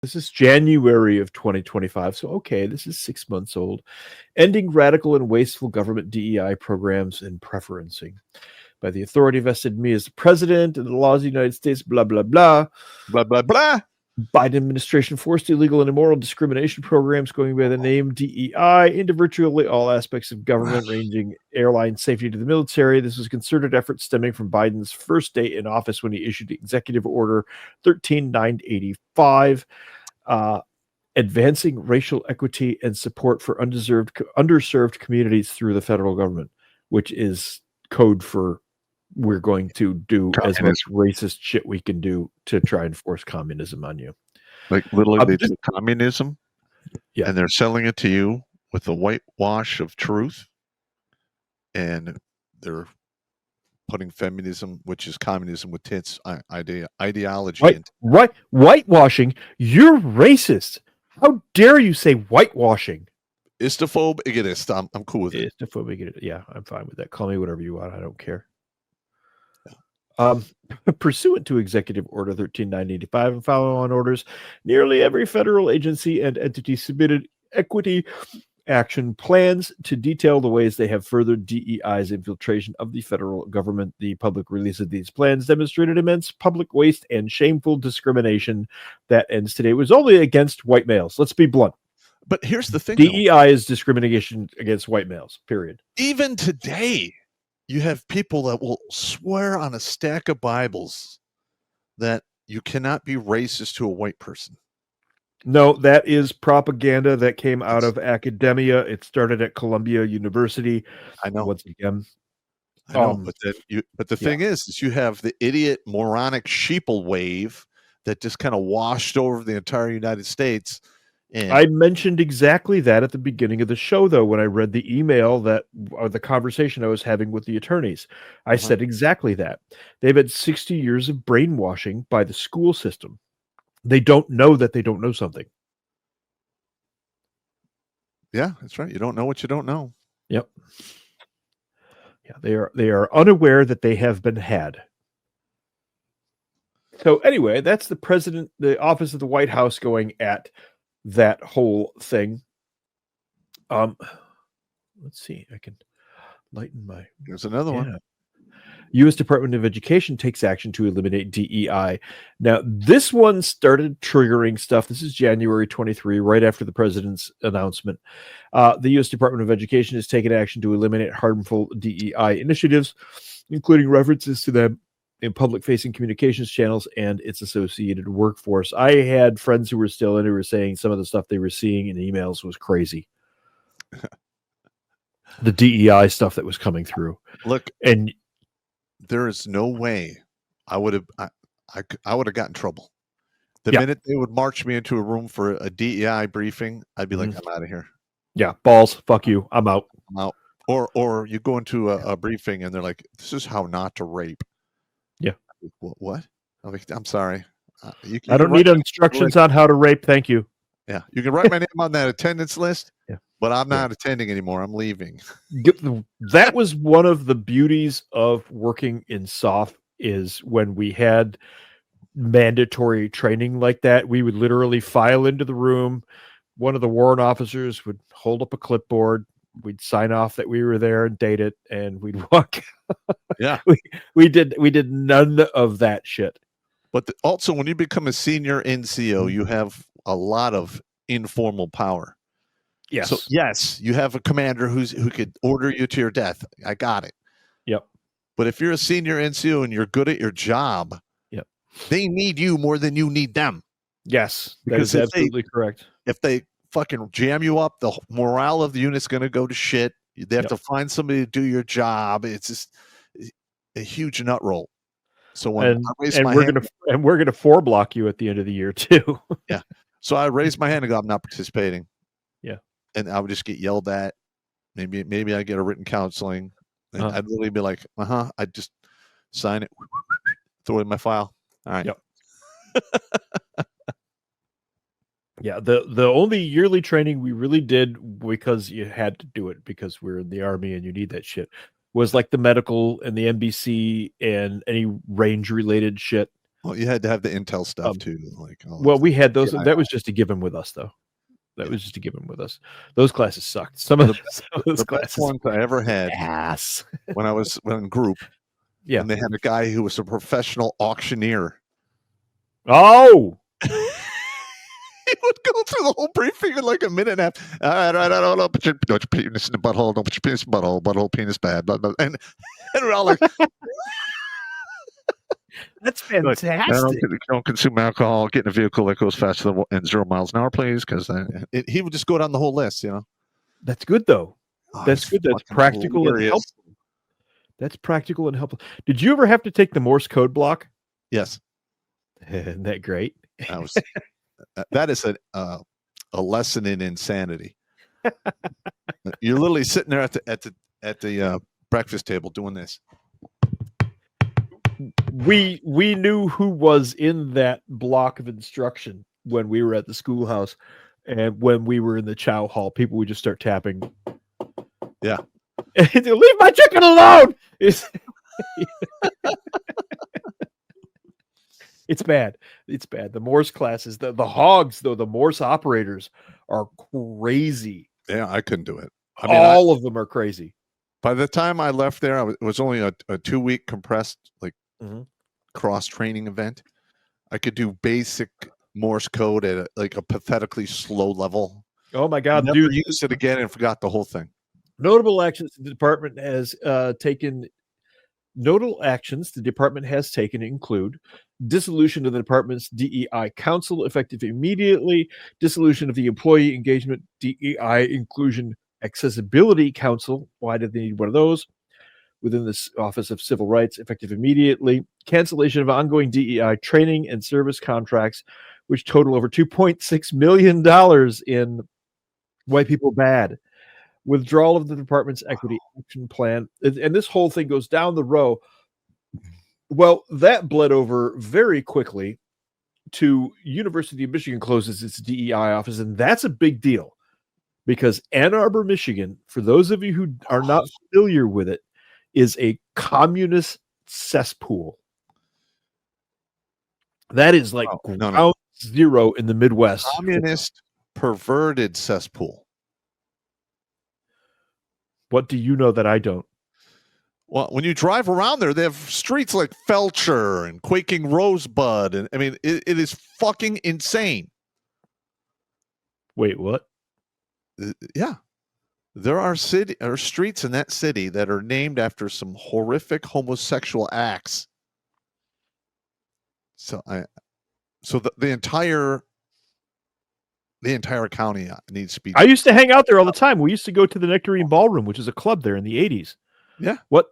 This is January of 2025. So, okay, this is 6 months old. Ending radical and wasteful government DEI programs and preferencing by the authority vested in me as the president and the laws of the United States, blah, blah, blah. Blah, blah, blah. Biden administration forced illegal and immoral discrimination programs going by the name DEI into virtually all aspects of government, ranging airline safety to the military. This was a concerted effort stemming from Biden's first day in office when he issued Executive Order 13985, advancing racial equity and support for underserved communities through the federal government, which is code for we're going to do as much racist shit we can do to try and force communism on you. Like literally they do communism, yeah, and they're selling it to you with the whitewash of truth, and they're putting feminism, which is communism with tits, ideology. Whitewashing? You're racist. How dare you say whitewashing? Istophobic. I'm cool with it. Istophobic. Yeah, I'm fine with that. Call me whatever you want. I don't care. Pursuant to Executive Order 13985 and follow-on orders, nearly every federal agency and entity submitted equity action plans to detail the ways they have furthered DEI's infiltration of the federal government. The public release of these plans demonstrated immense public waste and shameful discrimination that ends today. It was only against white males. Let's be blunt. But here's the thing. DEI is discrimination against white males, period. Even today, you have people that will swear on a stack of Bibles that you cannot be racist to a white person. No, that is propaganda that came out of academia. It started at Columbia University. I know. Once again. I know, but the thing is you have the idiot, moronic sheeple wave that just kind of washed over the entire United States. And I mentioned exactly that at the beginning of the show, though, when I read the email or the conversation I was having with the attorneys. I said exactly that. They've had 60 years of brainwashing by the school system. They don't know that they don't know something. Yeah, that's right. You don't know what you don't know. Yep. Yeah, they are unaware that they have been had. So anyway, that's the president, the office of the White House going at that whole thing. Let's see. I can lighten my. There's another one. U.S. Department of Education takes action to eliminate DEI. Now, this one started triggering stuff. This is January 23, right after the president's announcement. The U.S. Department of Education has taken action to eliminate harmful DEI initiatives, including references to them in public-facing communications channels and its associated workforce. I had friends who were still in who were saying some of the stuff they were seeing in emails was crazy. The DEI stuff that was coming through. Look, and there is no way I would have got in trouble. The minute they would march me into a room for a DEI briefing, I'd be like, I'm out of here. Yeah, balls, fuck you, I'm out. I'm out. Or you go into a briefing and they're like, this is how not to rape. Yeah. What? I'm sorry. I don't need instructions on how to rape. Thank you. Yeah. You can write my name on that attendance list. Yeah. But I'm not attending anymore. I'm leaving. That was one of the beauties of working in SOF is when we had mandatory training like that. We would literally file into the room. One of the warrant officers would hold up a clipboard. We'd sign off that we were there and date it, and we'd walk. Yeah, we did none of that shit. But also, when you become a senior NCO, you have a lot of informal power. Yes. So yes, you have a commander who could order you to your death. I got it. Yep. But if you're a senior NCO and you're good at your job, yep, they need you more than you need them. Yes, because that is absolutely correct. If they fucking jam you up, the morale of the unit's going to go to shit. They have to find somebody to do your job. It's just a huge nut roll. So when we're gonna 4-block you at the end of the year too. Yeah. So I raised my hand and go, I'm not participating. Yeah. And I would just get yelled at. Maybe I get a written counseling. And I'd literally be like, I'd just sign it, throw it in my file. All right. Yep. Yeah, the only yearly training we really did, because you had to do it because we're in the Army and you need that shit, was like the medical and the NBC and any range related shit. Well, you had to have the intel stuff too. Like, well, we had those. Yeah, That was just a given with us, though. That was just a given with us. Those classes sucked. Some of those the best classes. ones I ever had Ass. when I was in group. Yeah. And they had a guy who was a professional auctioneer. Oh. He would go through the whole briefing in like a minute and a half. All right, don't put your penis in the butthole. Don't put your penis in the butthole, penis bad. Blah, blah. And we're all like, That's fantastic. don't consume alcohol. Get in a vehicle that goes faster than 0 miles an hour, please. Because he would just go down the whole list, you know. That's good, though. Oh, That's good. That's practical and helpful. That's practical and helpful. Did you ever have to take the Morse code block? Yes. Isn't that great? That is a lesson in insanity. You're literally sitting there at the breakfast table doing this. We knew who was in that block of instruction when we were at the schoolhouse, and when we were in the chow hall, people would just start tapping. Yeah. Leave my chicken alone. It's bad. It's bad. The Morse classes, the hogs, though, the Morse operators are crazy. Yeah, I couldn't do it. All of them are crazy. By the time I left there, it was only a 2-week compressed cross training event. I could do basic Morse code at a pathetically slow level. Oh my God, Never dude! Used it again and forgot the whole thing. Notable actions the department has taken. Notable actions the department has taken include dissolution of the department's DEI council effective immediately, dissolution of the employee engagement DEI inclusion accessibility council. Why did they need one of those? Within this Office of Civil Rights effective immediately, cancellation of ongoing DEI training and service contracts, which total over $2.6 million in White People Bad. Withdrawal of the department's equity action plan. And this whole thing goes down the row. Well, that bled over very quickly to University of Michigan closes its DEI office. And that's a big deal because Ann Arbor, Michigan, for those of you who are not familiar with it, is a communist cesspool. That is like ground zero in the Midwest. Communist perverted cesspool. What do you know that I don't? Well, when you drive around there, they have streets like Felcher and Quaking Rosebud. And I mean, it is fucking insane. Wait, what? Yeah. There are streets in that city that are named after some horrific homosexual acts. So the entire county needs to be. I used to hang out there all the time. We used to go to the Nectarine Ballroom, which is a club there in the 80s. Yeah. What?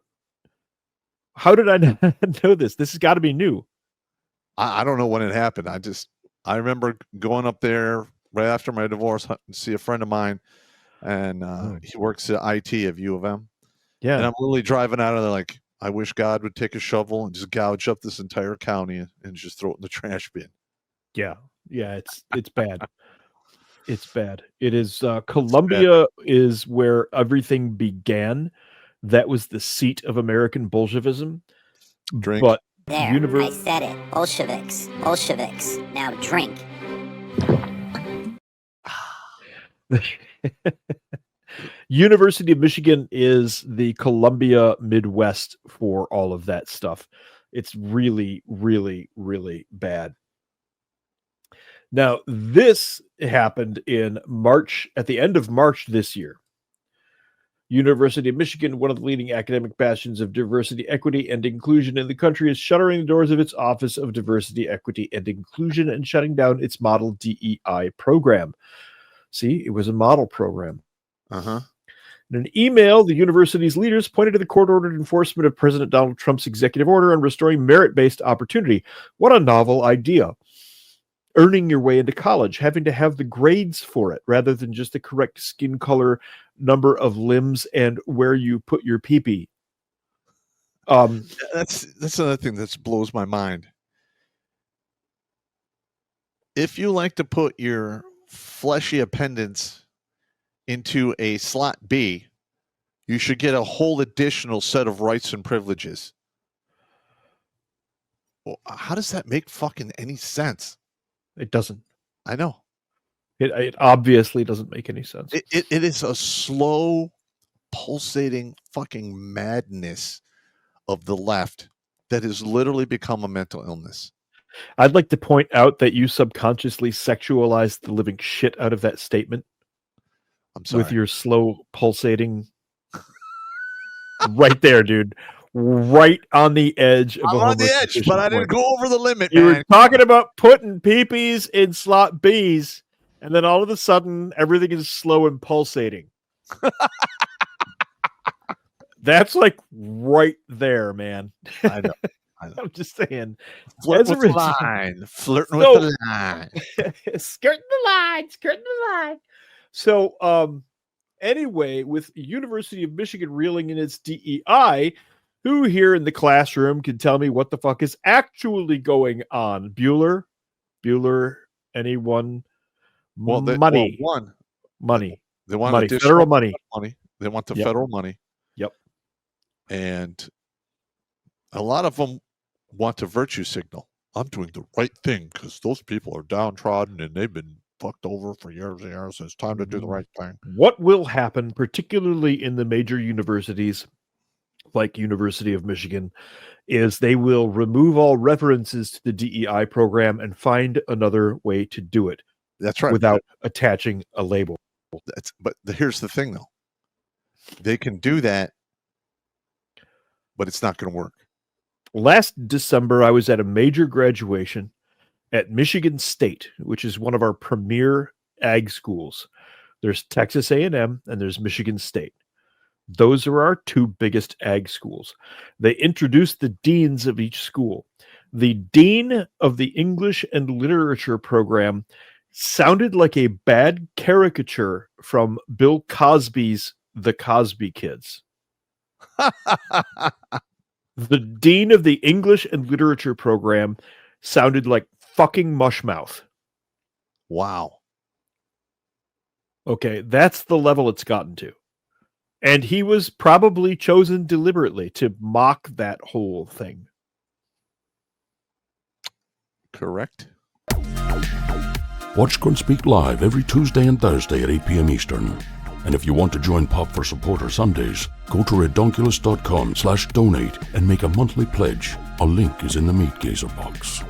How did I not know this? This has got to be new. I don't know when it happened. I remember going up there right after my divorce to see a friend of mine, and he works at IT of U of M. Yeah. And I'm literally driving out of there like, I wish God would take a shovel and just gouge up this entire county and just throw it in the trash bin. Yeah. Yeah. It's bad. It's bad. It is. Columbia is where everything began. That was the seat of American Bolshevism. Drink. But there, I said it. Bolsheviks. Now drink. University of Michigan is the Columbia Midwest for all of that stuff. It's really, really, really bad. Now, this happened in March, at the end of March this year. University of Michigan, one of the leading academic bastions of diversity, equity, and inclusion in the country, is shuttering the doors of its Office of Diversity, Equity, and Inclusion and shutting down its model DEI program. See, it was a model program. Uh-huh. In an email, the university's leaders pointed to the court-ordered enforcement of President Donald Trump's executive order on restoring merit-based opportunity. What a novel idea. Earning your way into college, having to have the grades for it, rather than just the correct skin color, number of limbs, and where you put your pee-pee. That's another thing that blows my mind. If you like to put your fleshy appendage into a slot B, you should get a whole additional set of rights and privileges. how does that make fucking any sense? It doesn't. I know. It obviously doesn't make any sense. It is a slow, pulsating fucking madness of the left that has literally become a mental illness. I'd like to point out that you subconsciously sexualized the living shit out of that statement. I'm sorry. With your slow pulsating. Right there, dude. Right on the edge of I'm a on the edge, but I didn't go over the limit, You man. were talking about putting peepees in slot Bs, and then all of a sudden, everything is slow and pulsating. That's like right there, man. I know. I'm just saying. Flirting with the line. Flirting with the line. Skirting the line. So, anyway, with University of Michigan reeling in its DEI, who here in the classroom can tell me what the fuck is actually going on? Bueller, anyone? Money. Money. They want money. Federal money. They want the federal money. Yep. And a lot of them want to virtue signal. I'm doing the right thing because those people are downtrodden and they've been fucked over for years and years. It's time to do the right thing. What will happen, particularly in the major universities like University of Michigan, is they will remove all references to the DEI program and find another way to do it. That's right. Without attaching a label. But here's the thing, though. They can do that, but it's not going to work. Last December, I was at a major graduation at Michigan State, which is one of our premier ag schools. There's Texas A&M and there's Michigan State. Those are our two biggest ag schools. They introduced the deans of each school. The dean of the English and Literature program sounded like a bad caricature from Bill Cosby's The Cosby Kids. The dean of the English and Literature program sounded like fucking Mushmouth. Wow. Okay, that's the level it's gotten to. And he was probably chosen deliberately to mock that whole thing. Correct. Watch Grunt Speak live every Tuesday and Thursday at 8 p.m. Eastern. And if you want to join Pop for Supporter Sundays, go to redonkulas.com/donate and make a monthly pledge. A link is in the Meat Gazer box.